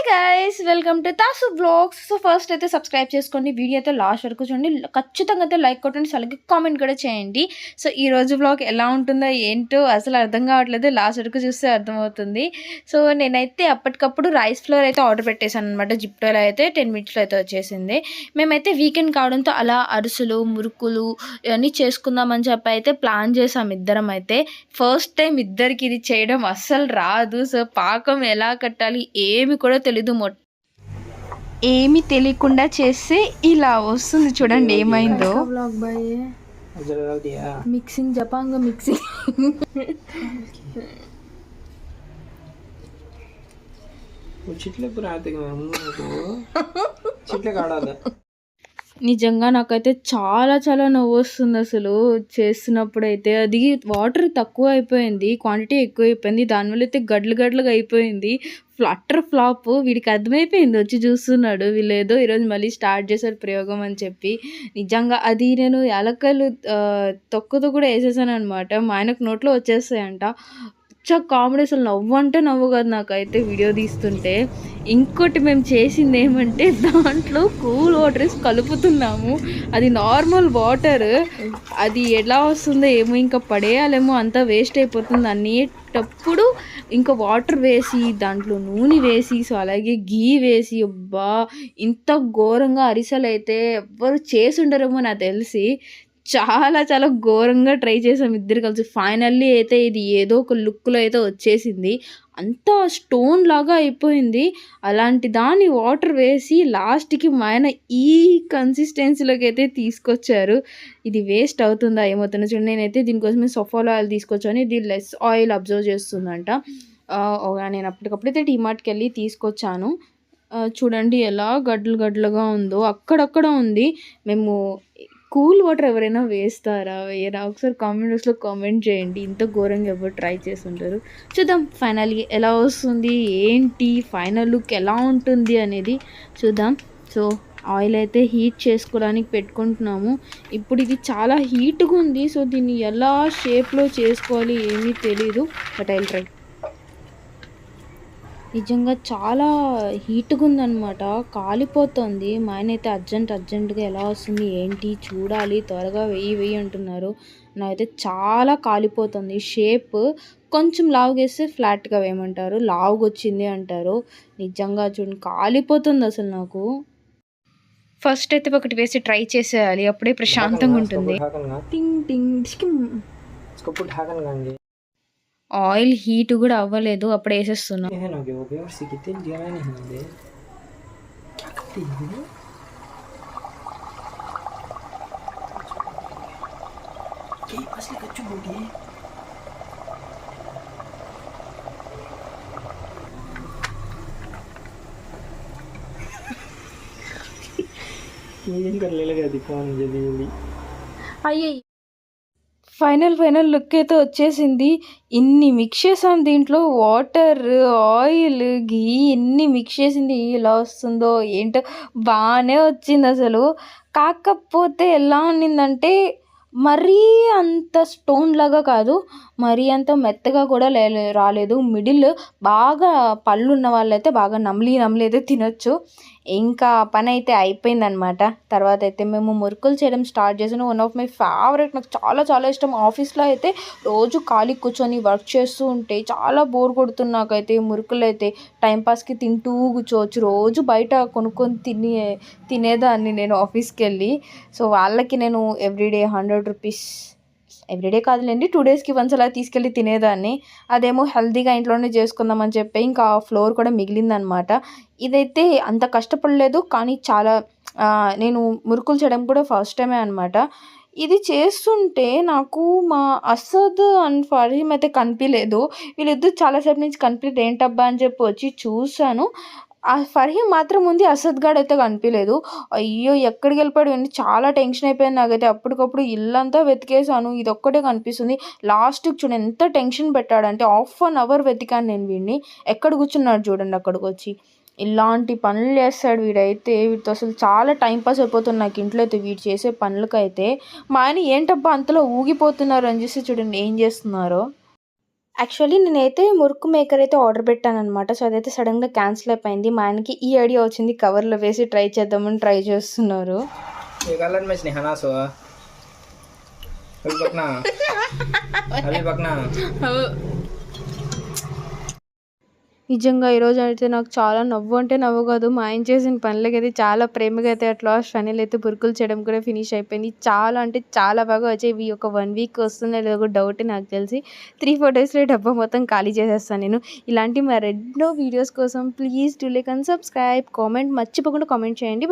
Guys welcome to Tasu blogs. So first అయితే subscribe చేసుకోండి, video అయితే లాస్ట్ వరకు చూడండి, ఖచ్చితంగా అయితే లైక్ కొట్టండి, అలాగే కామెంట్ కూడా చేయండి. సో ఈ రోజు బ్లాగ్ ఎలా ఉంటుందో ఏంటో అసలు అర్థం కావట్లేదు, లాస్ట్ వరకు చూస్తే అర్థమవుతుంది. సో నేనైతే అప్పటికప్పుడు రైస్ ఫ్లోర్ అయితే ఆర్డర్ పెట్టేశాను అనమాట. జిప్టోలో అయితే 10 minutesలో అయితే వచ్చేసింది. మేమైతే వీకెండ్ కావడంతో అలా అరుసులు మురుకులు ఇవన్నీ చేసుకుందామని చెప్పి అయితే ప్లాన్ చేసాం ఇద్దరం. అయితే ఫస్ట్ టైం ఇద్దరికి ఇది చేయడం అస్సలు రాదు. సో పాకం ఎలా కట్టాలి ఏమి కూడా తెలీదు. ఏమి తెలియకుండా చేస్తే ఇలా వస్తుంది. చూడండి ఏమైందో. మిక్సింగ్ జపాంగ మిక్సింగ్ నిజంగా నాకైతే చాలా చాలా నవ్వు వస్తుంది అసలు చేస్తున్నప్పుడు. అయితే అది వాటర్ తక్కువ అయిపోయింది, క్వాంటిటీ ఎక్కువ అయిపోయింది, దానివల్ల అయితే గడ్లుగా అయిపోయింది. ఫ్లాప్. వీడికి అర్థమైపోయింది, వచ్చి చూస్తున్నాడు. వీళ్ళు ఏదో ఈరోజు మళ్ళీ స్టార్ట్ చేశారు ప్రయోగం అని చెప్పి. నిజంగా అది నేను యాలక్కలు తొక్కుతో కూడా వేసేసాను అనమాట. మా ఆయనకు నోట్లో వచ్చేస్తాయంట. కామెడీ, అసలు నవ్వు అంటే నవ్వు కాదు నాకైతే వీడియో తీస్తుంటే. ఇంకోటి మేము చేసింది ఏమంటే దాంట్లో కూల్ వాటర్ వేసి కలుపుతున్నాము. అది నార్మల్ వాటర్, అది ఎలా వస్తుందో ఏమో, ఇంకా పడేయాలేమో, అంతా వేస్ట్ అయిపోతుంది అనేటప్పుడు ఇంకా వాటర్ వేసి దాంట్లో నూనె వేసి, సో అలాగే గీ వేసి, అబ్బా ఇంత ఘోరంగా అరిసెలు అయితే ఎవ్వరు చేసి ఉండరేమో నాకు తెలిసి. చాలా చాలా ఘోరంగా ట్రై చేసాం ఇద్దరు కలిసి. ఫైనల్లీ అయితే ఇది ఏదో ఒక లుక్లో అయితే వచ్చేసింది. అంతా స్టోన్ లాగా అయిపోయింది. అలాంటి దాన్ని వాటర్ వేసి లాస్ట్కి మా ఆయన ఈ కన్సిస్టెన్సీలోకి అయితే తీసుకొచ్చారు. ఇది వేస్ట్ అవుతుందా ఏమవుతుందో చూడండి. నేనైతే దీనికోసమే సఫాలో ఆయిల్ తీసుకొచ్చాను. ఇది లెస్ ఆయిల్ అబ్జర్వ్ చేస్తుందంట. నేను అప్పటికప్పుడైతే డిమార్ట్కి వెళ్ళి తీసుకొచ్చాను. చూడండి ఎలా గడ్డలుగా ఉందో, అక్కడక్కడ ఉంది. మేము కూల్ వాటర్ ఎవరైనా వేస్తారా వేయరా ఒకసారి కామెంట్ బాక్స్లో కామెంట్ చేయండి. ఇంత ఘోరంగా ఎవరు ట్రై చేస్తుంటారు. చూద్దాం ఫైనల్గా ఎలా వస్తుంది ఏంటి, ఫైనల్ లుక్ ఎలా ఉంటుంది అనేది చూద్దాం. సో ఆయిల్ అయితే హీట్ చేసుకోవడానికి పెట్టుకుంటున్నాము. ఇప్పుడు ఇది చాలా హీట్గా ఉంది. సో దీన్ని ఎలా షేప్లో చేసుకోవాలి ఏమీ తెలీదు, బట్ ఐ విల్ ట్రై. నిజంగా చాలా హీట్గా ఉందన్నమాట, కాలిపోతుంది. మా ఆయన అయితే అర్జెంటుగా ఎలా వస్తుంది ఏంటి చూడాలి, త్వరగా వెయ్యి అంటున్నారు. నాకైతే చాలా కాలిపోతుంది. షేప్ కొంచెం లావుగేస్తే ఫ్లాట్గా వేయమంటారు, లావుగా వచ్చింది అంటారు. నిజంగా చూడండి కాలిపోతుంది అసలు నాకు. ఫస్ట్ అయితే ఒకటి వేసి ట్రై చేసేయాలి, అప్పుడే ప్రశాంతంగా ఉంటుంది. ఆయిల్ హీట్ కూడా అవ్వలేదు, అప్పుడు వేసేస్తున్నా. అయ్యే ఫైనల్ లుక్ అయితే వచ్చేసింది. ఇన్ని మిక్స్ చేసాం దీంట్లో, వాటర్ ఆయిల్ ఘీ ఇన్ని మిక్స్ చేసింది. ఎలా వస్తుందో ఏంటో, బాగానే వచ్చింది అసలు. కాకపోతే ఎలా ఉన్నిందంటే మరీ అంత స్టోన్ లాగా కాదు, మరీ అంత మెత్తగా కూడా రాలేదు. మిడిల్ బాగా పళ్ళు ఉన్న వాళ్ళైతే బాగా నమిలి అయితే తినొచ్చు. ఇంకా పని అయితే అయిపోయిందనమాట. తర్వాత అయితే మేము మురుకులు చేయడం స్టార్ట్ చేసాను. వన్ ఆఫ్ మై ఫేవరెట్, నాకు చాలా చాలా ఇష్టం. ఆఫీస్లో అయితే రోజు ఖాళీ కూర్చొని వర్క్ చేస్తూ ఉంటే చాలా బోర్ కొడుతుంది నాకైతే. మురుకులు అయితే టైంపాస్కి తింటూ కూర్చోవచ్చు. రోజు బయట కొనుక్కొని తినేదాన్ని నేను ఆఫీస్కి వెళ్ళి. సో వాళ్ళకి నేను ఎవ్రీడే 100 రూపీస్, ఎవ్రీడే కాదులేండి 2 daysకి వన్స్ అలా తీసుకెళ్ళి తినేదాన్ని. అదేమో హెల్తీగా ఇంట్లోనే చేసుకుందామని చెప్పి ఇంకా ఫ్లోర్ కూడా మిగిలిందనమాట. ఇదైతే అంత కష్టపడలేదు, కానీ చాలా నేను మురుకులు చేయడం కూడా ఫస్ట్ టైమే అనమాట. ఇది చేస్తుంటే నాకు మా అసద్ అండ్ ఫరీం అయితే కనిపించలేదు. వీళ్ళిద్దరు చాలాసేపు నుంచి కనిపించలేదు, ఏంటబ్బా అని చెప్పి వచ్చి చూశాను. ఆ ఫర్హీం మాత్రం ఉంది, అసద్ గాడు అయితే కనిపించలేదు. అయ్యో ఎక్కడికి వెళ్ళిపోయాడు అని చాలా టెన్షన్ అయిపోయింది నాకైతే. అప్పటికప్పుడు ఇల్లంతా వెతికేసాను, ఇది ఒక్కటే కనిపిస్తుంది. లాస్ట్కి చూడండి ఎంత టెన్షన్ పెట్టాడంటే, 1/2 hour వెతికాను నేను వీడిని. ఎక్కడ కూర్చున్నాడు చూడండి అక్కడికి వచ్చి. ఇలాంటి పనులు చేస్తాడు వీడైతే. వీడితో అసలు చాలా టైంపాస్ అయిపోతుంది నాకు ఇంట్లో అయితే వీడు చేసే పనులకైతే. మా ఆయన ఏంటబ్బా అంతలో ఊగిపోతున్నారు అని చూసి చూడండి ఏం చేస్తున్నారో. యాక్చువల్లీ నేనైతే మురుకు మేకర్ అయితే ఆర్డర్ పెట్టాననమాట. సో, అదైతే సడెన్‌గా క్యాన్సిల్ అయిపోయింది. మా ఆయనకి ఈ ఐడియా వచ్చింది కవర్‌లో వేసి ట్రై చేద్దామని ట్రై చేస్తున్నారు. ये कलर में स्नेहा सो अभी पकना अभी पकना నిజంగా ఈరోజు అయితే నాకు చాలా నవ్వు అంటే నవ్వు కాదు. మా ఆయన చేసిన పనులకైతే చాలా ప్రేమగా అయితే అట్ లాస్ట్ ఫైనల్ అయితే పురుకులు చేయడం కూడా ఫినిష్ అయిపోయింది. చాలా అంటే చాలా బాగా వచ్చాయి. ఇవి ఒక 1 వీక్ వస్తుందో లేదో కూడా డౌటే నాకు తెలిసి. 3-4 డేస్‌లో ఈ డబ్బా మొత్తం ఖాళీ చేసేస్తాను నేను. ఇలాంటి మరెన్నో వీడియోస్ కోసం please do like and subscribe. Comment మర్చిపోకుండా కామెంట్ చేయండి.